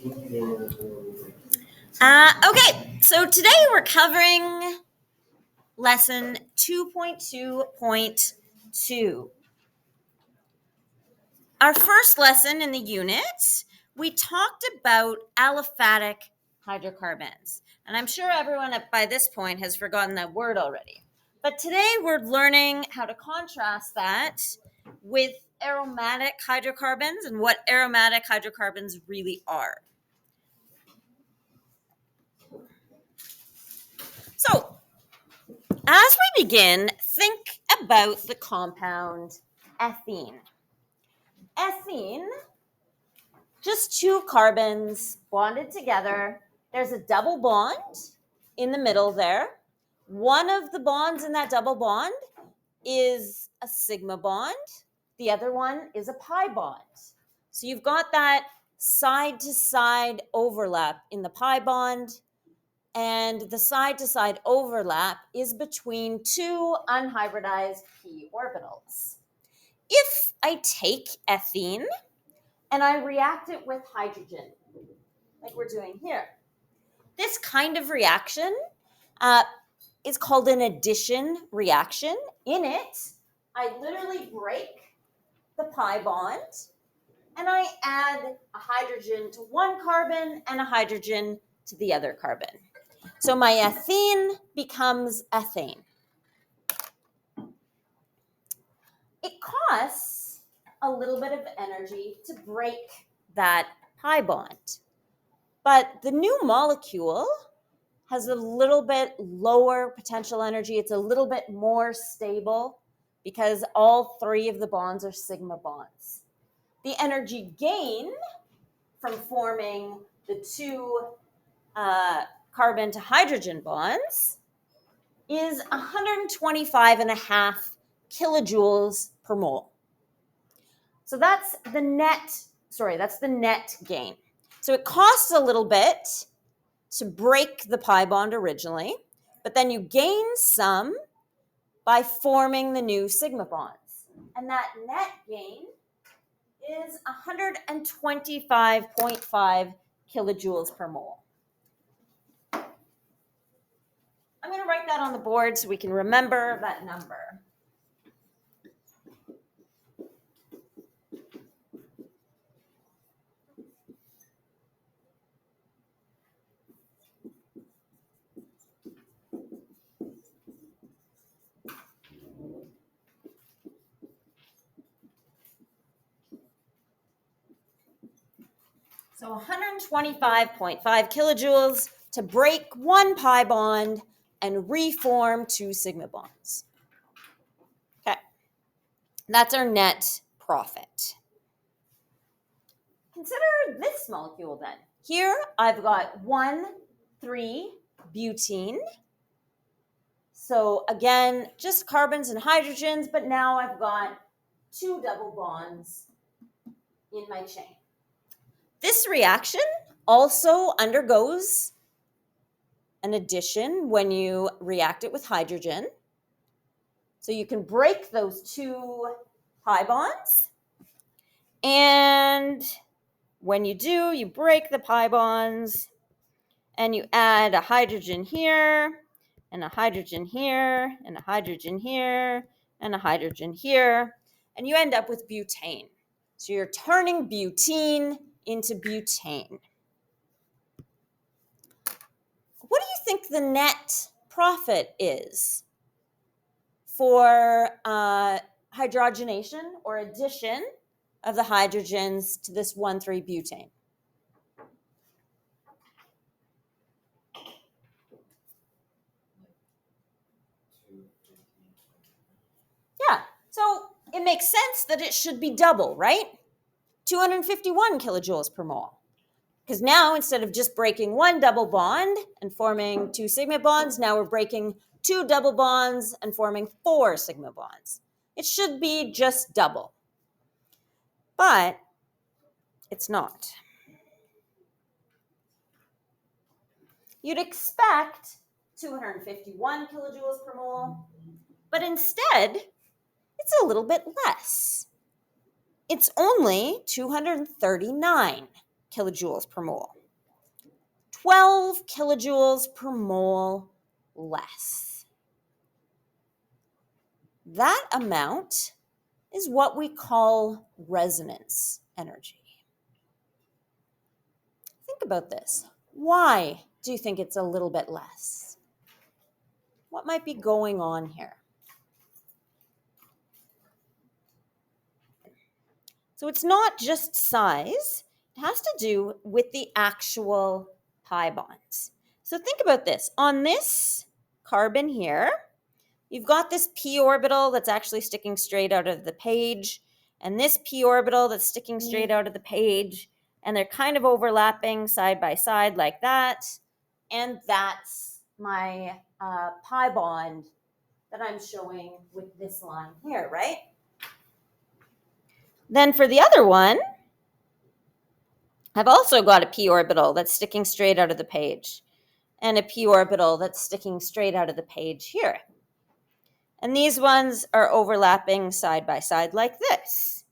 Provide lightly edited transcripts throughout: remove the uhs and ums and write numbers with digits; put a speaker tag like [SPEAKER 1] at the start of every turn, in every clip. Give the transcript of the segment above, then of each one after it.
[SPEAKER 1] Okay, so today we're covering lesson 2.2.2. Our first lesson in the unit, we talked about aliphatic hydrocarbons. And I'm sure everyone by this point has forgotten that word already. But today we're learning how to contrast that with aromatic hydrocarbons and what aromatic hydrocarbons really are. So, as we begin, think about the compound ethene. Ethene, just two carbons bonded together. There's a double bond in the middle there. One of the bonds in that double bond is a sigma bond. The other one is a pi bond. So you've got that side-to-side overlap in the pi bond, and the side-to-side overlap is between two unhybridized p orbitals. If I take ethene and I react it with hydrogen, like we're doing here, this kind of reaction is called an addition reaction. In it, I literally break the pi bond and I add a hydrogen to one carbon and a hydrogen to the other carbon. So my ethene becomes ethane. It costs a little bit of energy to break that pi bond. But the new molecule has a little bit lower potential energy. It's a little bit more stable because all three of the bonds are sigma bonds. The energy gain from forming the two carbon to hydrogen bonds is 125.5 kilojoules per mole. So that's the net gain. So it costs a little bit to break the pi bond originally, but then you gain some by forming the new sigma bonds. And that net gain is 125.5 kilojoules per mole. I'm going to write that on the board so we can remember that number. So 125.5 kilojoules to break one pi bond and reform two sigma bonds. Okay, that's our net profit. Consider this molecule then. Here I've got 1,3-butene. So again, just carbons and hydrogens, but now I've got two double bonds in my chain. This reaction also undergoes an addition when you react it with hydrogen. So you can break those two pi bonds. And when you do, you break the pi bonds and you add a hydrogen here and a hydrogen here and a hydrogen here and a hydrogen here. And you end up with butane. So you're turning butene into butane. What do you think the net profit is for hydrogenation or addition of the hydrogens to this 1,3-butane? Yeah, so it makes sense that it should be double, right? 251 kilojoules per mole. Because now, instead of just breaking one double bond and forming two sigma bonds, now we're breaking two double bonds and forming four sigma bonds. It should be just double. But it's not. You'd expect 251 kilojoules per mole, but instead, it's a little bit less. It's only 239 kilojoules per mole. 12 kilojoules per mole less. That amount is what we call resonance energy. Think about this. Why do you think it's a little bit less? What might be going on here? So it's not just size, it has to do with the actual pi bonds. So think about this. On this carbon here, you've got this p orbital that's actually sticking straight out of the page, and this p orbital that's sticking straight out of the page, and they're kind of overlapping side by side like that. And that's my pi bond that I'm showing with this line here, right? Then for the other one, I've also got a p orbital that's sticking straight out of the page, and a p orbital that's sticking straight out of the page here. And these ones are overlapping side by side like this.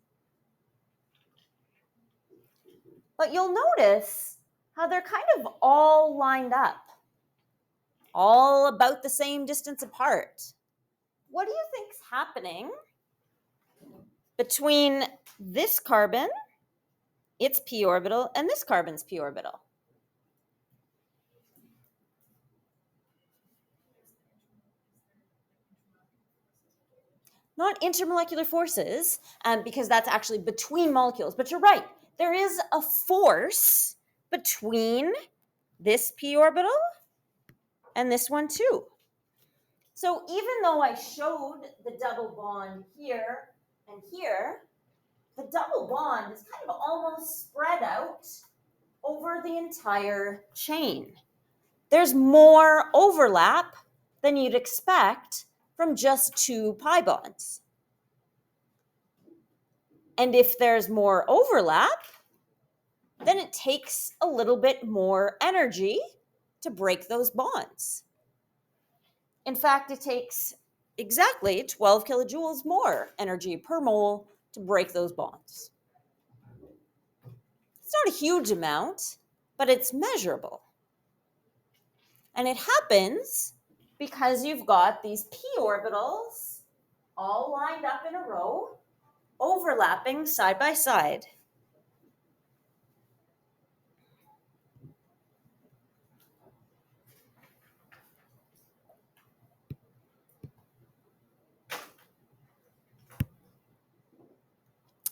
[SPEAKER 1] But you'll notice how they're kind of all lined up, all about the same distance apart. What do you think's happening between this carbon, its p orbital, and this carbon's p orbital? Not intermolecular forces, because that's actually between molecules. But you're right, there is a force between this p orbital and this one too. So even though I showed the double bond here and here, the double bond is kind of almost spread out over the entire chain. There's more overlap than you'd expect from just two pi bonds. And if there's more overlap, then it takes a little bit more energy to break those bonds. In fact, it takes exactly 12 kilojoules more energy per mole to break those bonds. It's not a huge amount, but it's measurable. And it happens because you've got these p orbitals all lined up in a row, overlapping side by side.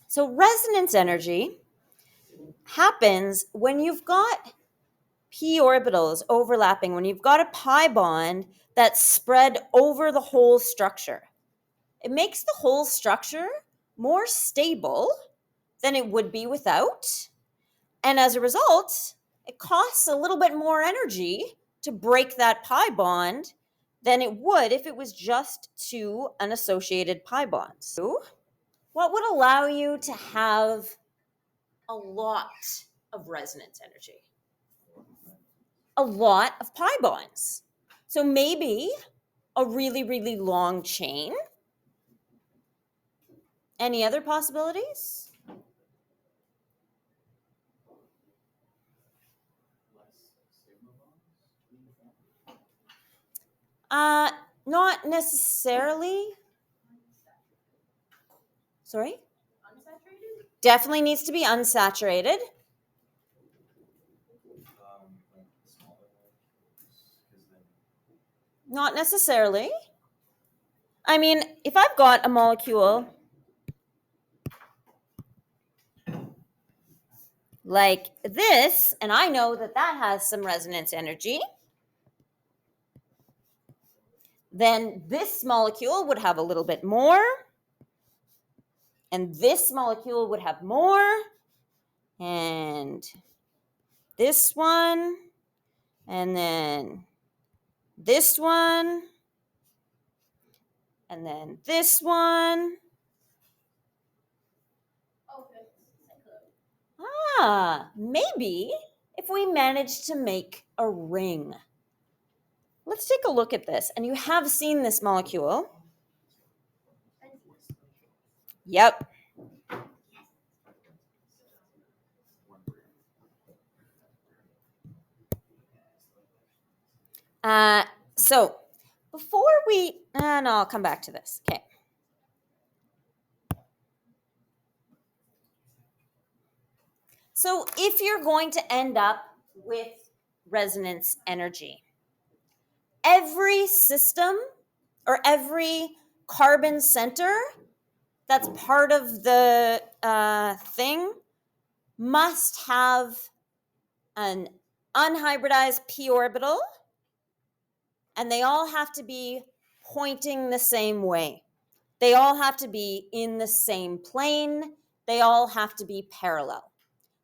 [SPEAKER 1] So resonance energy happens when you've got p orbitals overlapping, when you've got a pi bond that's spread over the whole structure. It makes the whole structure more stable than it would be without. And as a result, it costs a little bit more energy to break that pi bond than it would if it was just two unassociated pi bonds. So, what would allow you to have a lot of resonance energy? A lot of pi bonds. So maybe a really, really long chain. Any other possibilities? Not necessarily. Sorry? Unsaturated? Definitely needs to be unsaturated. Not necessarily. I mean, if I've got a molecule like this, and I know that that has some resonance energy, then this molecule would have a little bit more, and this molecule would have more, and this one, and then this one, and then this one. Maybe if we manage to make a ring. Let's take a look at this. And you have seen this molecule. Yep. So before we, no, I'll come back to this. Okay. So if you're going to end up with resonance energy, every system or every carbon center that's part of the thing must have an unhybridized p orbital, and they all have to be pointing the same way. They all have to be in the same plane. They all have to be parallel.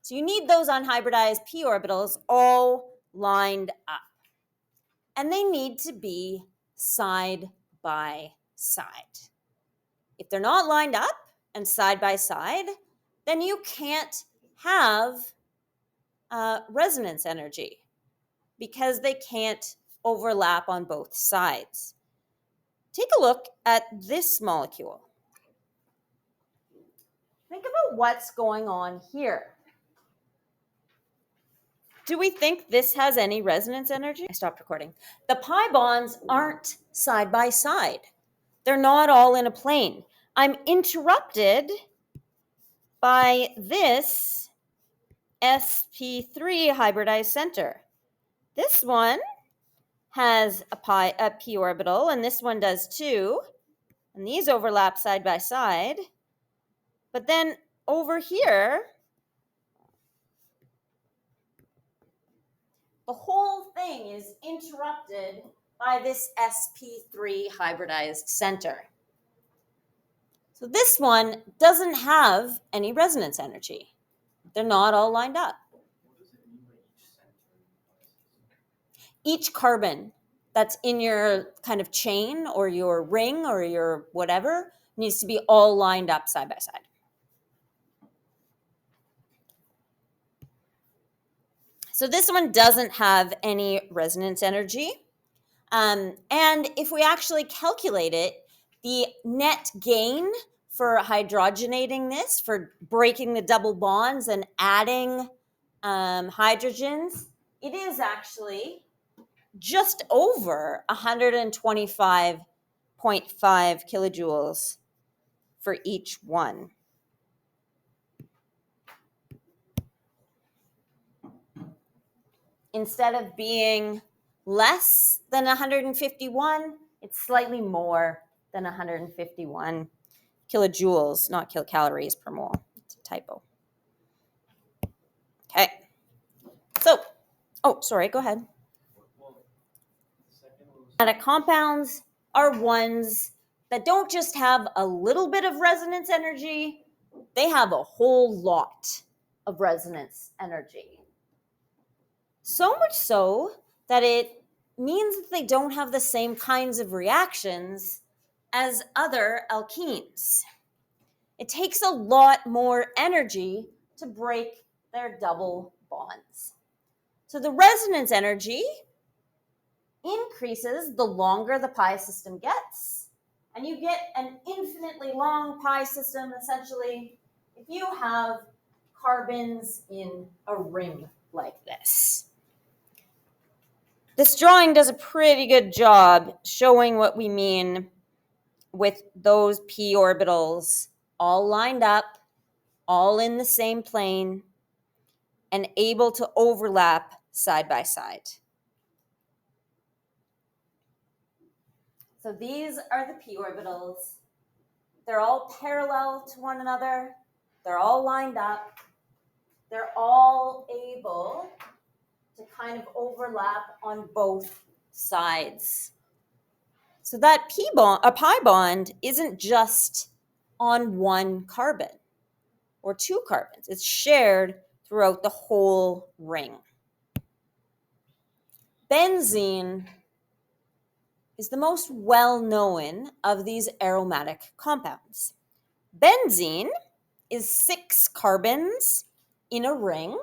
[SPEAKER 1] So you need those unhybridized p orbitals all lined up. And they need to be side by side. If they're not lined up and side by side, then you can't have resonance energy because they can't overlap on both sides. Take a look at this molecule. Think about what's going on here. Do we think this has any resonance energy? I stopped recording. The pi bonds aren't side by side. They're not all in a plane. I'm interrupted by this sp3 hybridized center. This one has a p orbital, and this one does too. And these overlap side by side. But then over here, the whole thing is interrupted by this sp3 hybridized center. So this one doesn't have any resonance energy. They're not all lined up. Each carbon that's in your kind of chain or your ring or your whatever needs to be all lined up side by side. So this one doesn't have any resonance energy. And if we actually calculate it, the net gain for hydrogenating this, for breaking the double bonds and adding hydrogens, it is actually just over 125.5 kilojoules for each one. Instead of being less than 151, it's slightly more than 151 kilojoules, not kilocalories per mole. It's a typo. Okay. So, sorry, go ahead. Aromatic compounds are ones that don't just have a little bit of resonance energy, they have a whole lot of resonance energy. So much so that it means that they don't have the same kinds of reactions as other alkenes. It takes a lot more energy to break their double bonds. So the resonance energy increases the longer the pi system gets, and you get an infinitely long pi system essentially if you have carbons in a ring like this. This drawing does a pretty good job showing what we mean with those p orbitals all lined up, all in the same plane, and able to overlap side by side. So these are the p orbitals. They're all parallel to one another. They're all lined up. They're all able to kind of overlap on both sides. So that pi bond isn't just on one carbon or two carbons. It's shared throughout the whole ring. Benzene is the most well-known of these aromatic compounds. Benzene is 6 carbons in a ring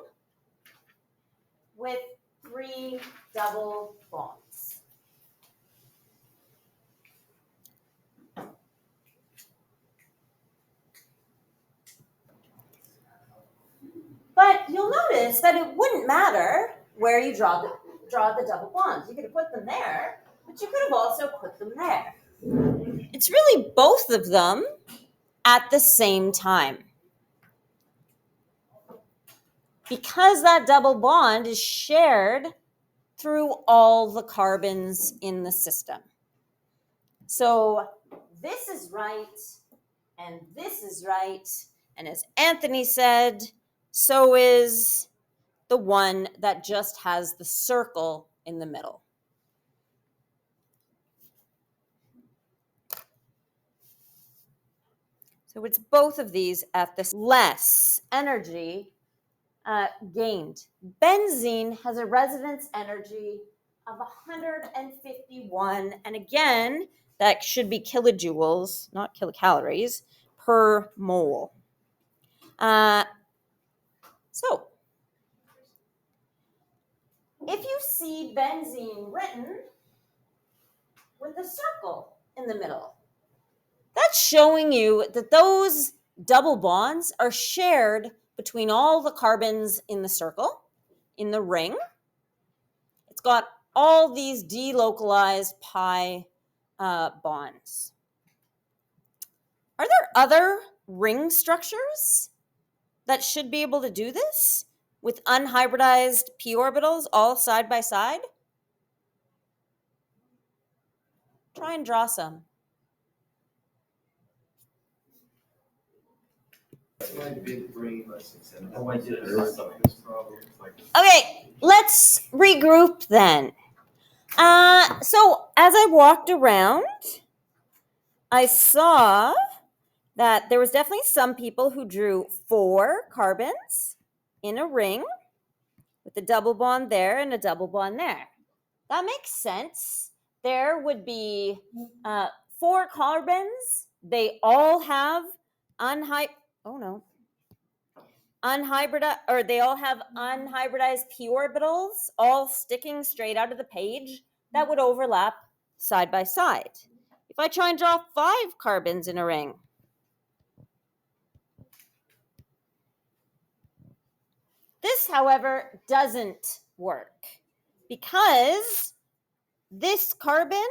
[SPEAKER 1] with 3 double bonds. But you'll notice that it wouldn't matter where you draw draw the double bonds. You could have put them there, but you could have also put them there. It's really both of them at the same time. Because that double bond is shared through all the carbons in the system. So this is right, and this is right. And as Anthony said, so is the one that just has the circle in the middle. So it's both of these at this less energy gained. Benzene has a resonance energy of 151, and again, that should be kilojoules, not kilocalories, per mole. So, if you see benzene written with a circle in the middle, that's showing you that those double bonds are shared between all the carbons in the circle, in the ring. It's got all these delocalized pi bonds. Are there other ring structures that should be able to do this with unhybridized p orbitals all side by side? Try and draw some. Okay, let's regroup then. So as I walked around, I saw that there was definitely some people who drew 4 carbons in a ring with a double bond there and a double bond there. That makes sense. There would be 4 carbons. They all have they all have unhybridized p orbitals, all sticking straight out of the page that would overlap side by side. If I try and draw 5 carbons in a ring, this, however, doesn't work because this carbon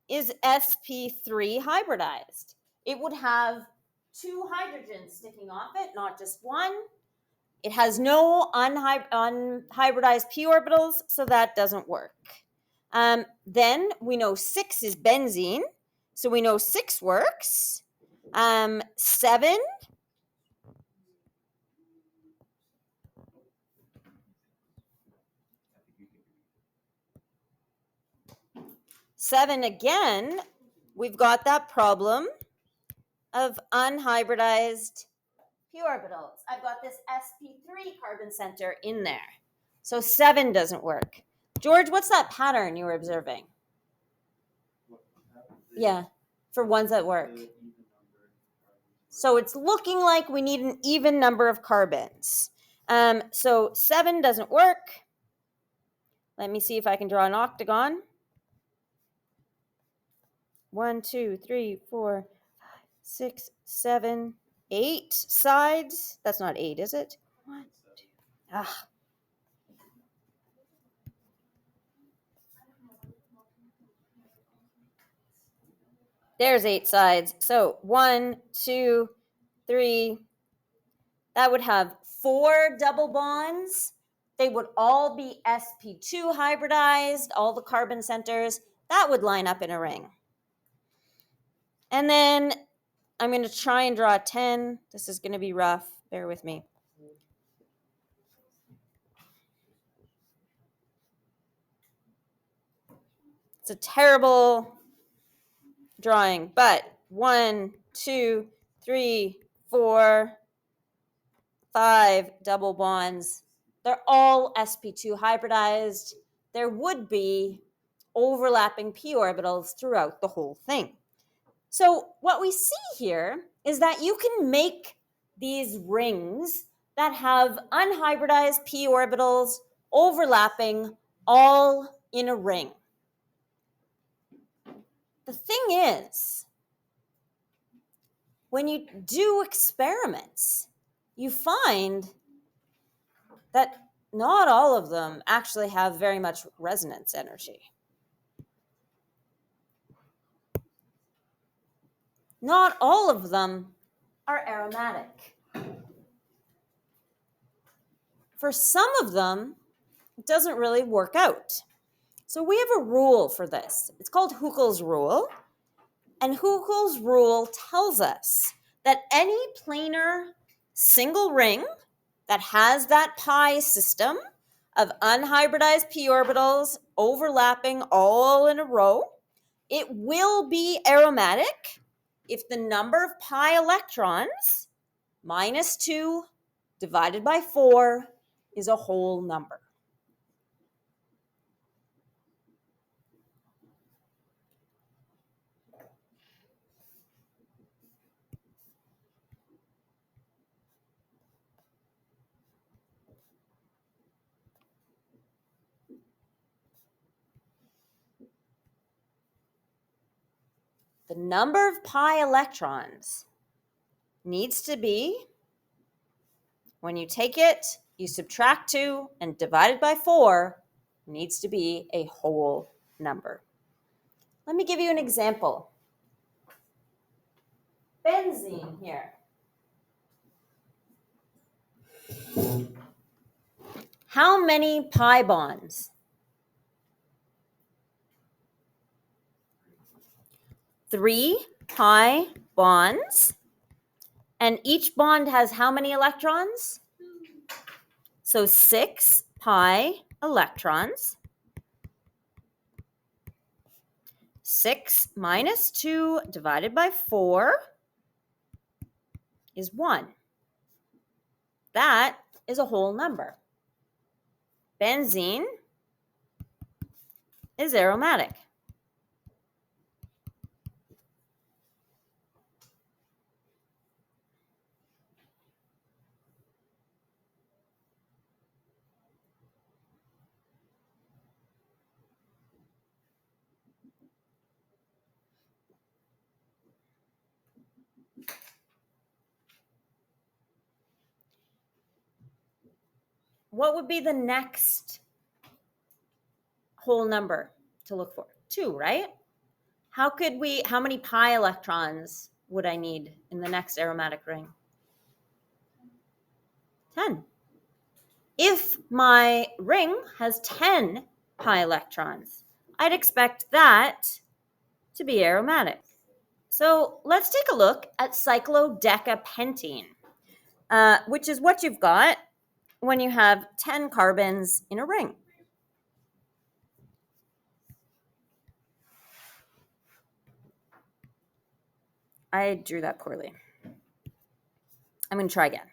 [SPEAKER 1] is sp3 hybridized. It would have 2 hydrogens sticking off it, not just one. It has no unhybridized p orbitals, so that doesn't work. Then we know 6 is benzene, so we know 6 works. 7 7 again, we've got that problem of unhybridized p orbitals. I've got this sp3 carbon center in there. So 7 doesn't work. George, what's that pattern you were observing? Yeah, for ones that work. So it's looking like we need an even number of carbons. So 7 doesn't work. Let me see if I can draw an octagon. 1, 2, 3, 4, 5, 6, 7, 8 sides. That's not 8, is it? 1, 2. Ah. There's 8 sides. So 1, 2, 3. That would have 4 double bonds. They would all be sp2 hybridized, all the carbon centers. That would line up in a ring. And then I'm going to try and draw 10. This is going to be rough. Bear with me. It's a terrible drawing, but 1, 2, 3, 4, 5 double bonds. They're all sp2 hybridized. There would be overlapping p orbitals throughout the whole thing. So what we see here is that you can make these rings that have unhybridized p orbitals overlapping all in a ring. The thing is, when you do experiments, you find that not all of them actually have very much resonance energy. Not all of them are aromatic. For some of them, it doesn't really work out. So we have a rule for this. It's called Huckel's rule. And Huckel's rule tells us that any planar single ring that has that pi system of unhybridized p orbitals overlapping all in a row, it will be aromatic if the number of pi electrons minus 2 divided by 4 is a whole number. The number of pi electrons needs to be, when you take it, you subtract 2 and divide it by 4, needs to be a whole number. Let me give you an example. Benzene here. How many pi bonds? 3 pi bonds. And each bond has how many electrons? So 6 pi electrons. 6 minus 2 divided by 4 is 1. That is a whole number. Benzene is aromatic. What would be the next whole number to look for? 2, right? How many pi electrons would I need in the next aromatic ring? 10. If my ring has 10 pi electrons, I'd expect that to be aromatic. So let's take a look at cyclodecapentene, which is what you've got when you have 10 carbons in a ring. I drew that poorly. I'm going to try again.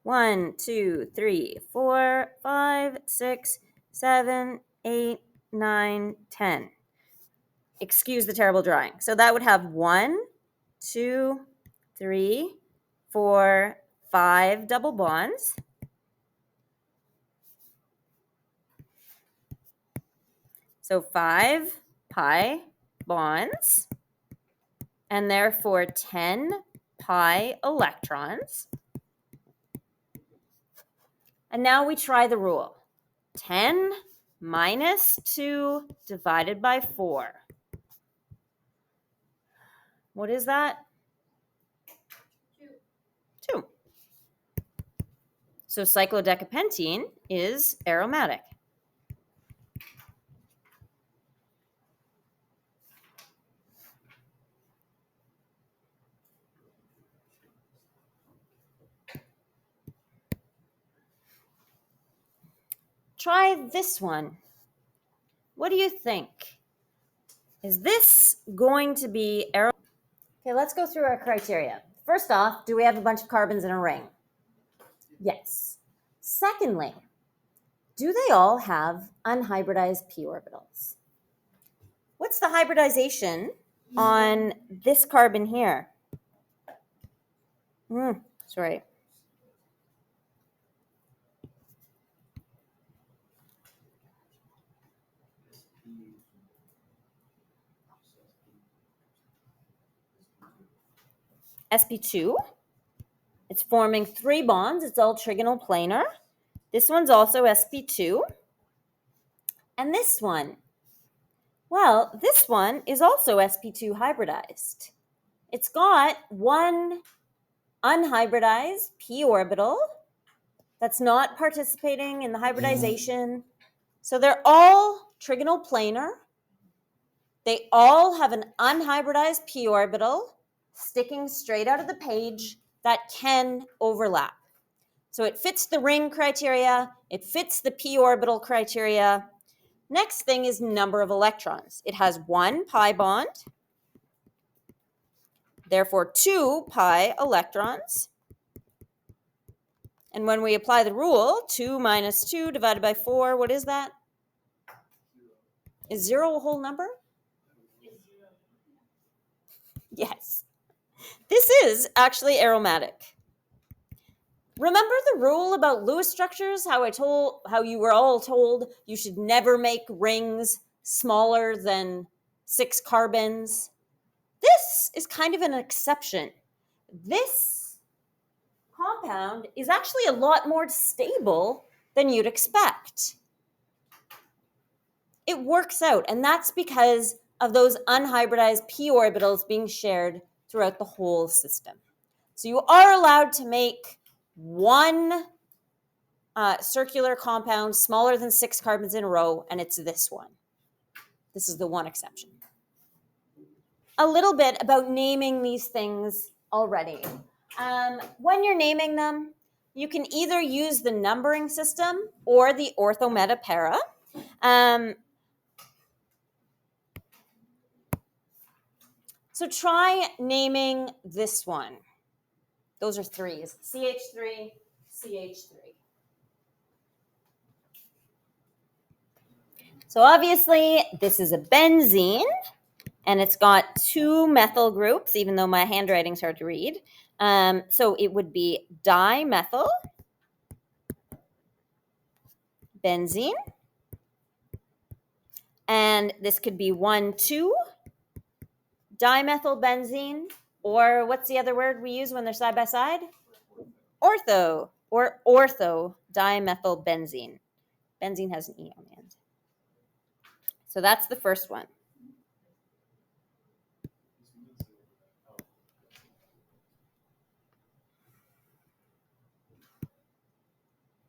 [SPEAKER 1] 1, 2, 3, 4, 5, 6, 7, 8, 9, 10. Excuse the terrible drawing. So that would have 1, 2, 3, 4, 5 double bonds. So 5 pi bonds, and therefore 10 pi electrons. And now we try the rule. 10 minus 2 divided by 4. What is that? 2. So cyclodecapentene is aromatic. Try this one. What do you think? Is this going to be aromatic? Okay, let's go through our criteria. First off, do we have a bunch of carbons in a ring? Yes. Secondly, do they all have unhybridized p orbitals? What's the hybridization on this carbon here? Sorry. sp2. It's forming 3 bonds. It's all trigonal planar. This one's also sp2. And this one, well, this one is also sp2 hybridized. It's got one unhybridized p orbital that's not participating in the hybridization. So they're all trigonal planar. They all have an unhybridized p orbital sticking straight out of the page that can overlap. So it fits the ring criteria, it fits the p orbital criteria. Next thing is number of electrons. It has one pi bond, therefore 2 pi electrons. And when we apply the rule, 2 minus 2 divided by 4, what is that? Is 0 a whole number? Yes. This is actually aromatic. Remember the rule about Lewis structures, how you were all told you should never make rings smaller than 6 carbons? This is kind of an exception. This compound is actually a lot more stable than you'd expect. It works out, and that's because of those unhybridized p orbitals being shared throughout the whole system. So you are allowed to make one circular compound smaller than 6 carbons in a row, and it's this one. This is the one exception. A little bit about naming these things already. When you're naming them, you can either use the numbering system or the ortho-meta-para. So try naming this one. Those are threes. CH3, CH3. So obviously, this is a benzene, and it's got 2 methyl groups, even though my handwriting's hard to read. So it would be dimethyl benzene. And this could be 1,2 dimethyl benzene, or what's the other word we use when they're side by side? Ortho, or ortho dimethyl benzene. Benzene has an E on the end. So that's the first one.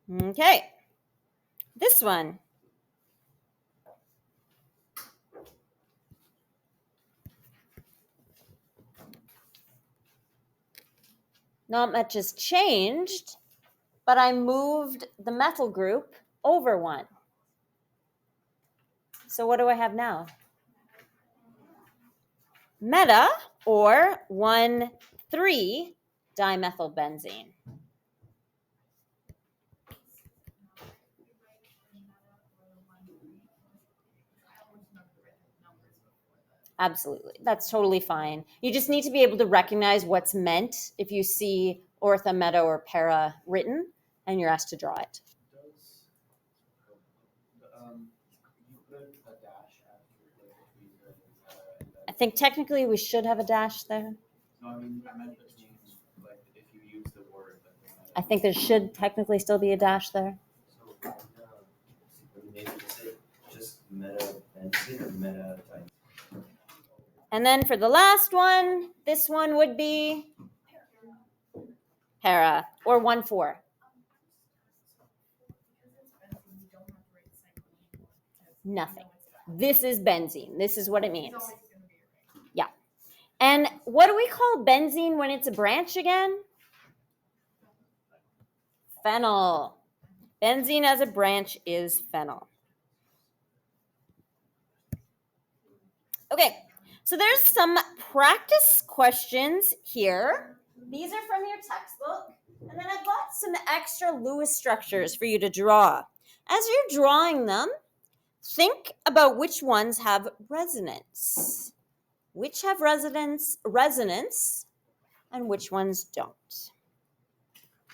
[SPEAKER 1] Okay. This one. Not much has changed, but I moved the methyl group over one. So what do I have now? Meta, or 1,3 dimethyl benzene. Absolutely. That's totally fine. You just need to be able to recognize what's meant if you see ortho, meta, or para written and you're asked to draw it. I think technically we should have a dash there.
[SPEAKER 2] No, I mean, I meant that means, like, if you use the word.
[SPEAKER 1] I think there should technically still be a dash there.
[SPEAKER 2] So, maybe just meta benzene or meta time.
[SPEAKER 1] And then for the last one, this one would be para, or 1,4. Nothing. This is benzene. This is what it means. Yeah. And what do we call benzene when it's a branch again? Phenyl. Benzene as a branch is phenyl. Okay, so there's some practice questions here. These are from your textbook. And then I've got some extra Lewis structures for you to draw. As you're drawing them, think about which ones have resonance. Which have resonance, and which ones don't.